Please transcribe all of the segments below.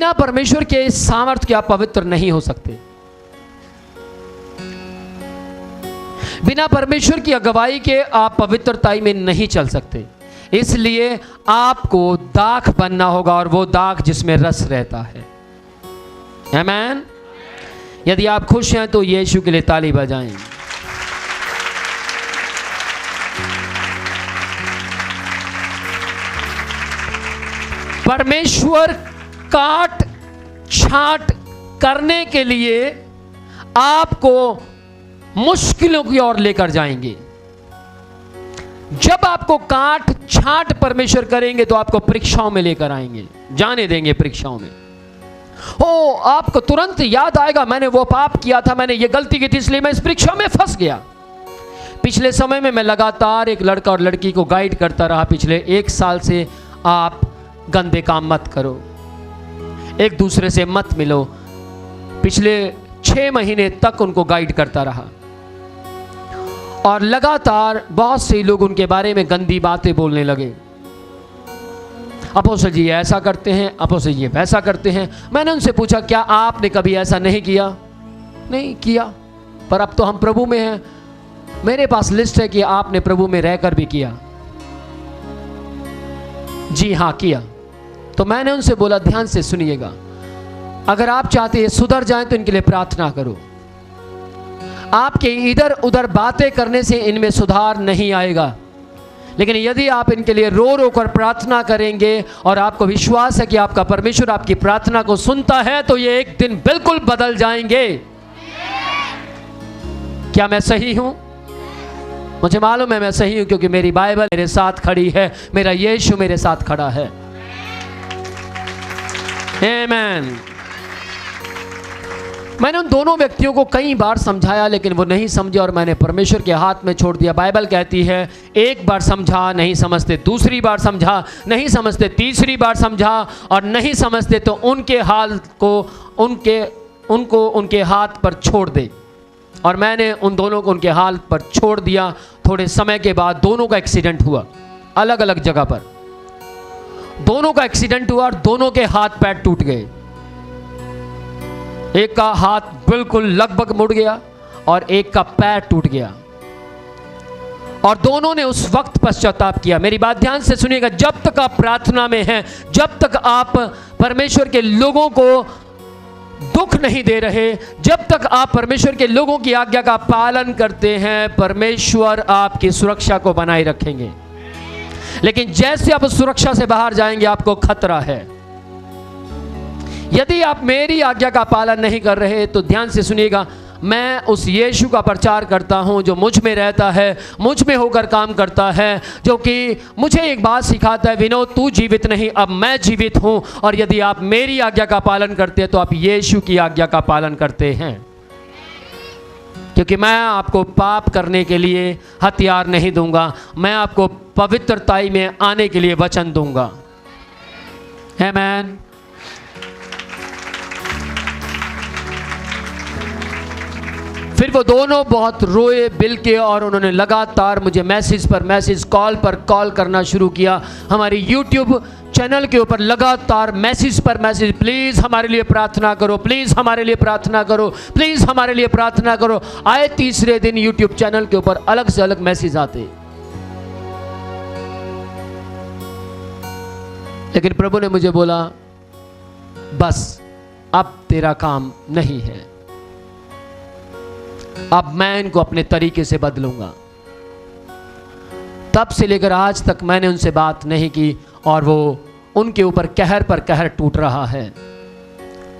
बिना परमेश्वर के सामर्थ्य के आप पवित्र नहीं हो सकते। बिना परमेश्वर की अगुवाई के आप पवित्रताई में नहीं चल सकते। इसलिए आपको दाख बनना होगा, और वो दाख जिसमें रस रहता है। आमीन। यदि आप खुश हैं तो यीशु के लिए ताली बजाएं। परमेश्वर काट छांट करने के लिए आपको मुश्किलों की ओर लेकर जाएंगे। जब आपको काट छांट परमेश्वर करेंगे तो आपको परीक्षाओं में लेकर आएंगे, जाने देंगे परीक्षाओं में। ओ, आपको तुरंत याद आएगा, मैंने वो पाप किया था, मैंने ये गलती की थी, इसलिए मैं इस परीक्षा में फंस गया। पिछले समय में मैं लगातार एक लड़का और लड़की को गाइड करता रहा पिछले 1 साल से। आप गंदे काम मत करो, एक दूसरे से मत मिलो। पिछले 6 महीने तक उनको गाइड करता रहा, और लगातार बहुत से लोग उनके बारे में गंदी बातें बोलने लगे। अपोस्तल जी ऐसा करते हैं, अपोस्तल जी वैसा करते हैं। मैंने उनसे पूछा, क्या आपने कभी ऐसा नहीं किया? नहीं किया, पर अब तो हम प्रभु में हैं। मेरे पास लिस्ट है कि आपने प्रभु में रहकर भी किया। जी हाँ, किया। तो मैंने उनसे बोला, ध्यान से सुनिएगा, अगर आप चाहते हैं सुधर जाएं तो इनके लिए प्रार्थना करो। आपके इधर उधर बातें करने से इनमें सुधार नहीं आएगा, लेकिन यदि आप इनके लिए रो रो कर प्रार्थना करेंगे और आपको विश्वास है कि आपका परमेश्वर आपकी प्रार्थना को सुनता है, तो ये एक दिन बिल्कुल बदल जाएंगे। क्या मैं सही हूं? मुझे मालूम है मैं सही हूं, क्योंकि मेरी बाइबल मेरे साथ खड़ी है, मेरा यीशु मेरे साथ खड़ा है। आमीन। मैंने उन दोनों व्यक्तियों को कई बार समझाया, लेकिन वो नहीं समझे और मैंने परमेश्वर के हाथ में छोड़ दिया। बाइबल कहती है, एक बार समझा नहीं समझते, दूसरी बार समझा नहीं समझते, तीसरी बार समझा और नहीं समझते तो उनके हाल को उनको उनके हाथ पर छोड़ दे। और मैंने उन दोनों को उनके हाल पर छोड़ दिया। थोड़े समय के बाद दोनों का एक्सीडेंट हुआ, अलग अलग जगह पर दोनों का एक्सीडेंट हुआ और दोनों के हाथ पैर टूट गए। एक का हाथ बिल्कुल लगभग मुड़ गया और एक का पैर टूट गया, और दोनों ने उस वक्त पश्चाताप किया। मेरी बात ध्यान से सुनिएगा, जब तक आप प्रार्थना में हैं, जब तक आप परमेश्वर के लोगों को दुख नहीं दे रहे, जब तक आप परमेश्वर के लोगों की आज्ञा का पालन करते हैं, परमेश्वर आपकी सुरक्षा को बनाए रखेंगे। लेकिन जैसे आप सुरक्षा से बाहर जाएंगे, आपको खतरा है। यदि आप मेरी आज्ञा का पालन नहीं कर रहे, तो ध्यान से सुनिएगा, मैं उस यीशु का प्रचार करता हूं जो मुझ में रहता है, मुझ में होकर काम करता है, जो कि मुझे एक बात सिखाता है, विनोद तू जीवित नहीं, अब मैं जीवित हूं। और यदि आप मेरी आज्ञा का पालन करते हैं तो आप यीशु की आज्ञा का पालन करते हैं, क्योंकि मैं आपको पाप करने के लिए हथियार नहीं दूंगा, मैं आपको पवित्रताई में आने के लिए वचन दूंगा। आमीन। फिर वो दोनों बहुत रोए बिलके और उन्होंने लगातार मुझे मैसेज पर मैसेज, कॉल पर कॉल करना शुरू किया। हमारी YouTube चैनल के ऊपर लगातार मैसेज पर मैसेज, प्लीज़ हमारे लिए प्रार्थना करो, प्लीज़ हमारे लिए प्रार्थना करो, प्लीज़ हमारे लिए प्रार्थना करो। आए तीसरे दिन YouTube चैनल के ऊपर अलग से अलग मैसेज आते। लेकिन प्रभु ने मुझे बोला, बस अब तेरा काम नहीं है, अब मैं इनको अपने तरीके से बदलूंगा। तब से लेकर आज तक मैंने उनसे बात नहीं की, और वो उनके ऊपर कहर पर कहर टूट रहा है,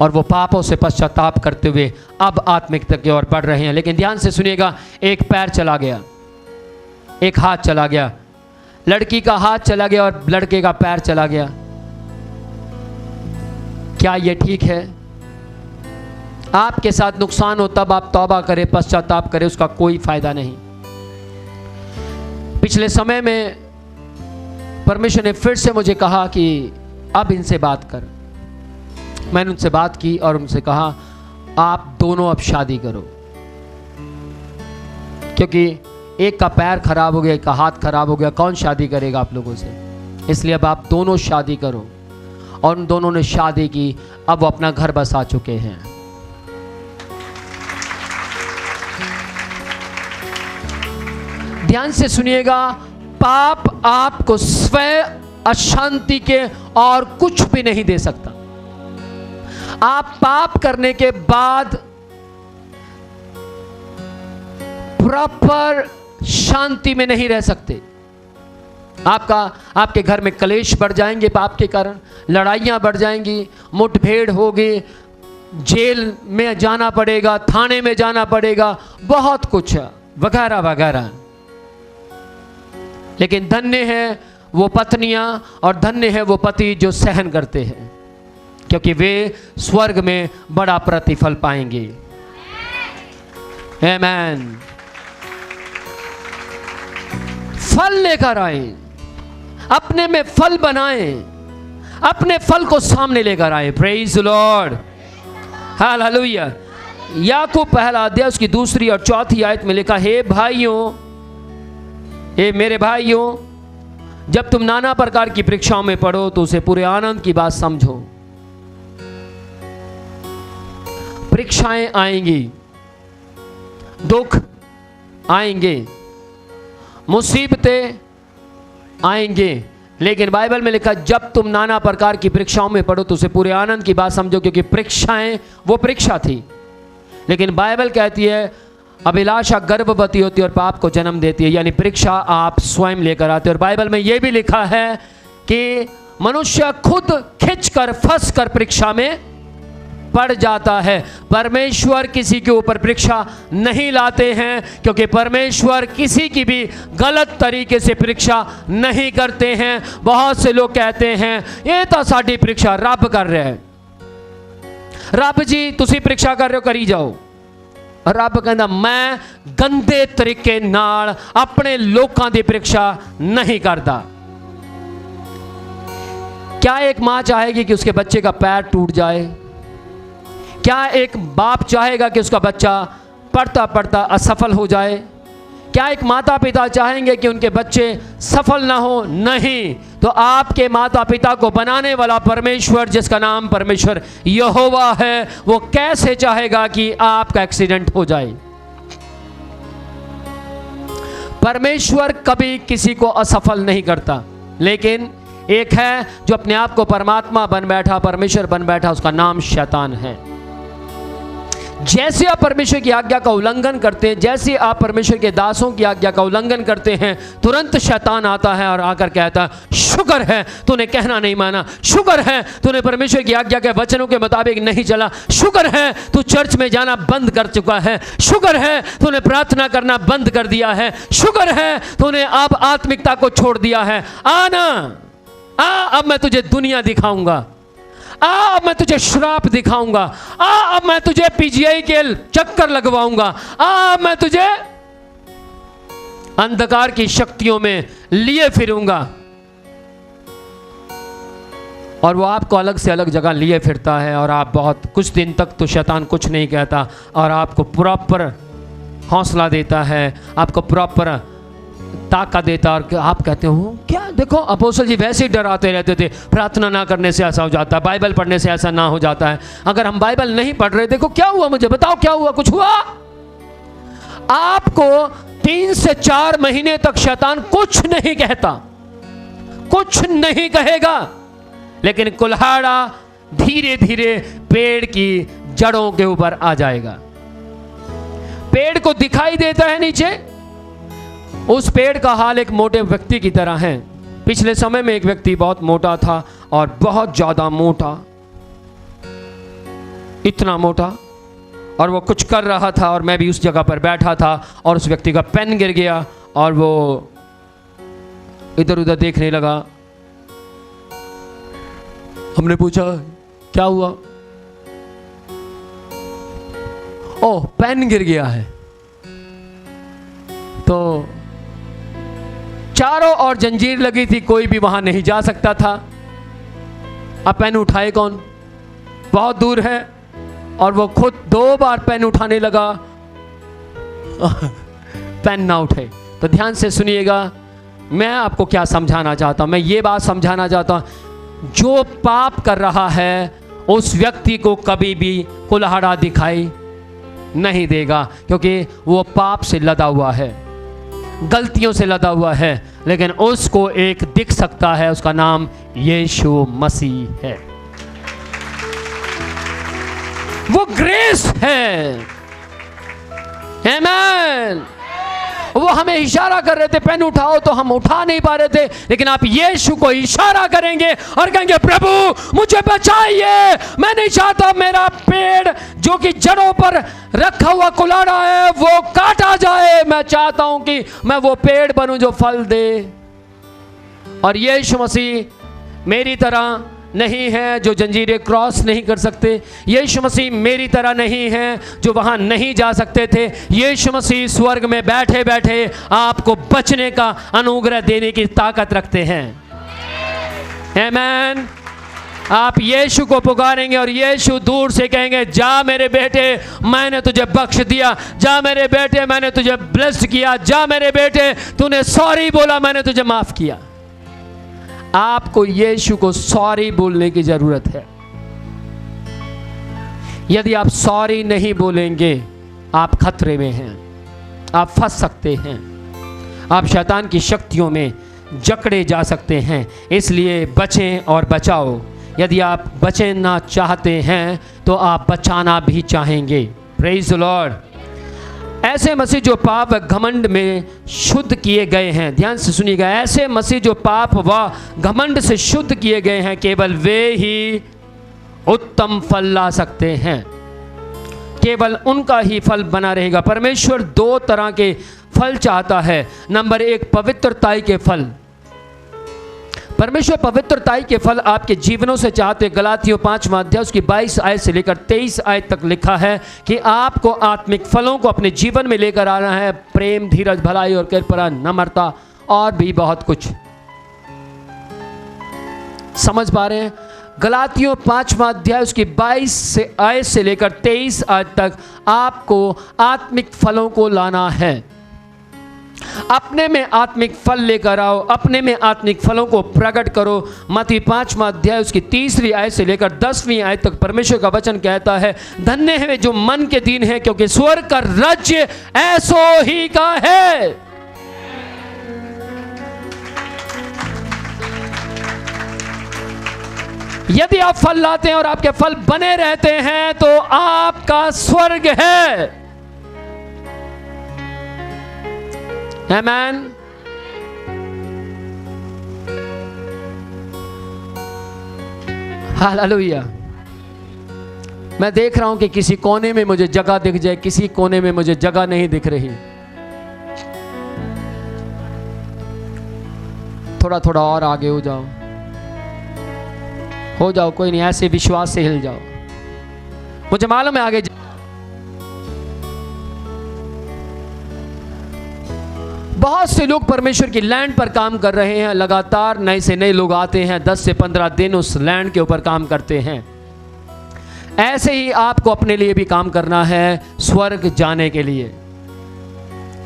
और वो पापों से पश्चाताप करते हुए अब आत्मिकता की ओर बढ़ रहे हैं। लेकिन ध्यान से सुनिएगा, एक पैर चला गया, एक हाथ चला गया, लड़की का हाथ चला गया और लड़के का पैर चला गया। क्या ये ठीक है? आपके साथ नुकसान हो तब आप तौबा करें, पश्चाताप करें, उसका कोई फायदा नहीं। पिछले समय में परमेश्वर ने फिर से मुझे कहा कि अब इनसे बात कर। मैंने उनसे बात की और उनसे कहा, आप दोनों अब शादी करो, क्योंकि एक का पैर खराब हो गया, एक का हाथ खराब हो गया, कौन शादी करेगा आप लोगों से? इसलिए अब आप दोनों शादी करो। और उन दोनों ने शादी की। अब वो अपना घर बसा चुके हैं। ध्यान से सुनिएगा, पाप आपको स्वयं अशांति के और कुछ भी नहीं दे सकता। आप पाप करने के बाद प्रॉपर शांति में नहीं रह सकते। आपके घर में कलेश बढ़ जाएंगे, पाप के कारण लड़ाइयां बढ़ जाएंगी, मुठभेड़ होगी, जेल में जाना पड़ेगा, थाने में जाना पड़ेगा, बहुत कुछ वगैरह वगैरह। लेकिन धन्य है वो पत्नियां और धन्य है वो पति जो सहन करते हैं, क्योंकि वे स्वर्ग में बड़ा प्रतिफल पाएंगे। आमीन। फल लेकर आए, अपने में फल बनाएं, अपने फल को सामने लेकर आए। Praise the lord, hallelujah. याकूब पहला अध्याय उसकी 2 और 4 आयत में लिखा, हे भाइयों, हे मेरे भाइयों, जब तुम नाना प्रकार की परीक्षाओं में पढ़ो तो उसे पूरे आनंद की बात समझो। परीक्षाएं आएंगी, दुख आएंगे, मुसीबतें आएंगे, लेकिन बाइबल में लिखा जब तुम नाना प्रकार की परीक्षाओं में पढ़ो तो उसे पूरे आनंद की बात समझो, क्योंकि परीक्षाएं वो परीक्षा थी। लेकिन बाइबल कहती है अभिलाषा गर्भवती होती है और पाप को जन्म देती है, यानी परीक्षा आप स्वयं लेकर आते हैं। और बाइबल में यह भी लिखा है कि मनुष्य खुद खिंचकर फंस कर परीक्षा में पड़ जाता है। परमेश्वर किसी के ऊपर परीक्षा नहीं लाते हैं, क्योंकि परमेश्वर किसी की भी गलत तरीके से परीक्षा नहीं करते हैं। बहुत से लोग कहते हैं ये तो साडी परीक्षा रब कर रहा है, रब जी तुसी परीक्षा कर रहे हो, करी जाओ। रब कहता मैं गंदे तरीके नाल अपने लोगों की परीक्षा नहीं करता। क्या एक मां चाहेगी कि उसके बच्चे का पैर टूट जाए? क्या एक बाप चाहेगा कि उसका बच्चा पढ़ता पढ़ता असफल हो जाए? क्या एक माता पिता चाहेंगे कि उनके बच्चे सफल ना हो? नहीं। तो आपके माता पिता को बनाने वाला परमेश्वर, जिसका नाम परमेश्वर यहोवा है, वो कैसे चाहेगा कि आपका एक्सीडेंट हो जाए? परमेश्वर कभी किसी को असफल नहीं करता। लेकिन एक है जो अपने आप को परमात्मा बन बैठा, परमेश्वर बन बैठा, उसका नाम शैतान है। जैसे आप परमेश्वर की आज्ञा का उल्लंघन करते हैं, जैसे आप परमेश्वर के दासों की आज्ञा का उल्लंघन करते हैं, तुरंत शैतान आता है और आकर कहता है शुक्र है तूने कहना नहीं माना, शुक्र है तूने परमेश्वर की आज्ञा के वचनों के मुताबिक नहीं चला, शुक्र है तू चर्च में जाना बंद कर चुका है, शुक्र है तूने प्रार्थना करना बंद कर दिया है, शुक्र है तूने अब आत्मिकता को छोड़ दिया है। आना, अब मैं तुझे दुनिया दिखाऊंगा, अब मैं तुझे श्राप दिखाऊंगा, अब मैं तुझे पीजीआई के चक्कर लगवाऊंगा, अब मैं तुझे अंधकार की शक्तियों में लिए फिरूंगा। और वो आपको अलग से अलग जगह लिए फिरता है और आप बहुत कुछ दिन तक तो शैतान कुछ नहीं कहता और आपको प्रॉपर हौसला देता है, आपको प्रॉपर ताकत देता और आप कहते हो क्या? देखो अपोस्तल जी वैसे ही डराते रहते थे, प्रार्थना ना करने से ऐसा हो जाता है, बाइबल पढ़ने से ऐसा ना हो जाता है। अगर हम बाइबल नहीं पढ़ रहे, देखो क्या हुआ, मुझे बताओ क्या हुआ? कुछ हुआ? आपको 3 से 4 महीने तक शैतान कुछ नहीं कहता, कुछ नहीं कहेगा, लेकिन कुल्हाड़ा धीरे धीरे पेड़ की जड़ों के ऊपर आ जाएगा। पेड़ को दिखाई देता है नीचे, उस पेड़ का हाल एक मोटे व्यक्ति की तरह है। पिछले समय में एक व्यक्ति बहुत मोटा था और बहुत ज्यादा मोटा, इतना मोटा, और वो कुछ कर रहा था और मैं भी उस जगह पर बैठा था और उस व्यक्ति का पेन गिर गया और वो इधर उधर देखने लगा। हमने पूछा क्या हुआ? ओह, पेन गिर गया है। तो चारों ओर जंजीर लगी थी, कोई भी वहां नहीं जा सकता था। अब पेन उठाए कौन? बहुत दूर है और वो खुद 2 बार पेन उठाने लगा, पेन ना उठे। तो ध्यान से सुनिएगा, मैं आपको क्या समझाना चाहता हूं। मैं ये बात समझाना चाहता हूं, जो पाप कर रहा है उस व्यक्ति को कभी भी कुल्हाड़ा दिखाई नहीं देगा, क्योंकि वो पाप से लदा हुआ है, गलतियों से लदा हुआ है। लेकिन उसको एक दिख सकता है, उसका नाम यीशु मसीह है। वो ग्रेस है। आमीन। वो हमें इशारा कर रहे थे पेन उठाओ, तो हम उठा नहीं पा रहे थे, लेकिन आप यीशु को इशारा करेंगे और कहेंगे प्रभु मुझे बचाइए, मैं नहीं चाहता मेरा पेड़ जो कि जड़ों पर रखा हुआ कुल्हाड़ा है वो काटा जाए, मैं चाहता हूं कि मैं वो पेड़ बनूं जो फल दे। और यीशु मसीह मेरी तरह नहीं है जो जंजीरें क्रॉस नहीं कर सकते। यीशु मसीह मेरी तरह नहीं है जो वहां नहीं जा सकते थे। यीशु मसीह स्वर्ग में बैठे बैठे आपको बचने का अनुग्रह देने की ताकत रखते हैं। आमीन। आप यीशु को पुकारेंगे और यीशु दूर से कहेंगे जा मेरे बेटे मैंने तुझे बख्श दिया, जा मेरे बेटे मैंने तुझे ब्लेस्ड किया, जा मेरे बेटे तूने सॉरी बोला मैंने तुझे माफ किया। आपको यीशु को सॉरी बोलने की जरूरत है। यदि आप सॉरी नहीं बोलेंगे आप खतरे में हैं, आप फंस सकते हैं, आप शैतान की शक्तियों में जकड़े जा सकते हैं। इसलिए बचें और बचाओ। यदि आप बचना चाहते हैं तो आप बचाना भी चाहेंगे। Praise the Lord. ऐसे मसीह जो पाप व घमंड में शुद्ध किए गए हैं, ध्यान से सुनिएगा, ऐसे मसीह जो पाप व घमंड से शुद्ध किए गए हैं केवल वे ही उत्तम फल ला सकते हैं, केवल उनका ही फल बना रहेगा। परमेश्वर दो तरह के फल चाहता है। नंबर एक पवित्रताई के फल। परमेश्वर पवित्रताई के फल आपके जीवनों से चाहते। गलातियों 5वां अध्याय उसकी 22 आयत से लेकर 23 आयत तक लिखा है कि आपको आत्मिक फलों को अपने जीवन में लेकर आना है। प्रेम, धीरज, भलाई और कृपा, नम्रता और भी बहुत कुछ। समझ पा रहे हैं? गलातियों 5वां अध्याय उसकी 22 आयत से लेकर 23 आयत तक आपको आत्मिक फलों को लाना है। अपने में आत्मिक फल लेकर आओ, अपने में आत्मिक फलों को प्रकट करो। मत्ती 5वां अध्याय उसकी 3री आयत से लेकर 10वीं आयत तक परमेश्वर का वचन कहता है धन्य है वे जो मन के दीन है क्योंकि स्वर्ग का राज्य ऐसो ही का है। यदि आप फल लाते हैं और आपके फल बने रहते हैं तो आपका स्वर्ग है। आमीन। हालेलुया। मैं देख रहा हूं कि किसी कोने में मुझे जगह दिख जाए, किसी कोने में मुझे जगह नहीं दिख रही। थोड़ा थोड़ा और आगे हो जाओ, कोई नहीं, ऐसे विश्वास से हिल जाओ। मुझे मालूम है आगे बहुत से लोग परमेश्वर की लैंड पर काम कर रहे हैं। लगातार नए से नए लोग आते हैं, 10 से 15 दिन उस लैंड के ऊपर काम करते हैं। ऐसे ही आपको अपने लिए भी काम करना है। स्वर्ग जाने के लिए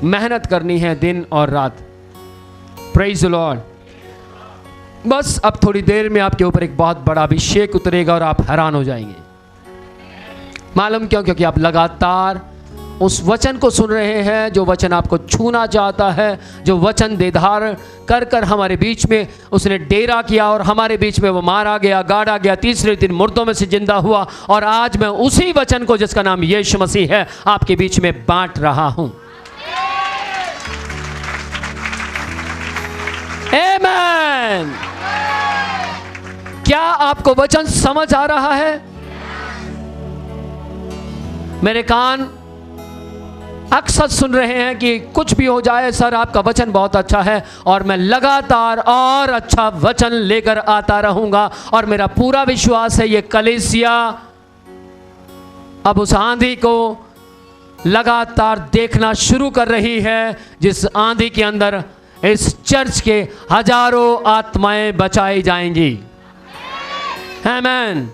मेहनत करनी है दिन और रात। Praise the Lord. बस अब थोड़ी देर में आपके ऊपर एक बहुत बड़ा अभिषेक उतरेगा और आप हैरान हो जाएंगे। मालूम क्यों? क्योंकि आप लगातार उस वचन को सुन रहे हैं जो वचन आपको छूना चाहता है, जो वचन देधार कर कर हमारे बीच में उसने डेरा किया और हमारे बीच में वो मारा गया, गाड़ा गया, तीसरे दिन मुर्दों में से जिंदा हुआ। और आज मैं उसी वचन को जिसका नाम यीशु मसीह है आपके बीच में बांट रहा हूं। आमीन। क्या आपको वचन समझ आ रहा है? मेरे कान अक्सर सुन रहे हैं कि कुछ भी हो जाए सर आपका वचन बहुत अच्छा है, और मैं लगातार और अच्छा वचन लेकर आता रहूंगा। और मेरा पूरा विश्वास है ये कलीसिया अब उस आंधी को लगातार देखना शुरू कर रही है, जिस आंधी के अंदर इस चर्च के हजारों आत्माएं बचाई जाएंगी। आमीन।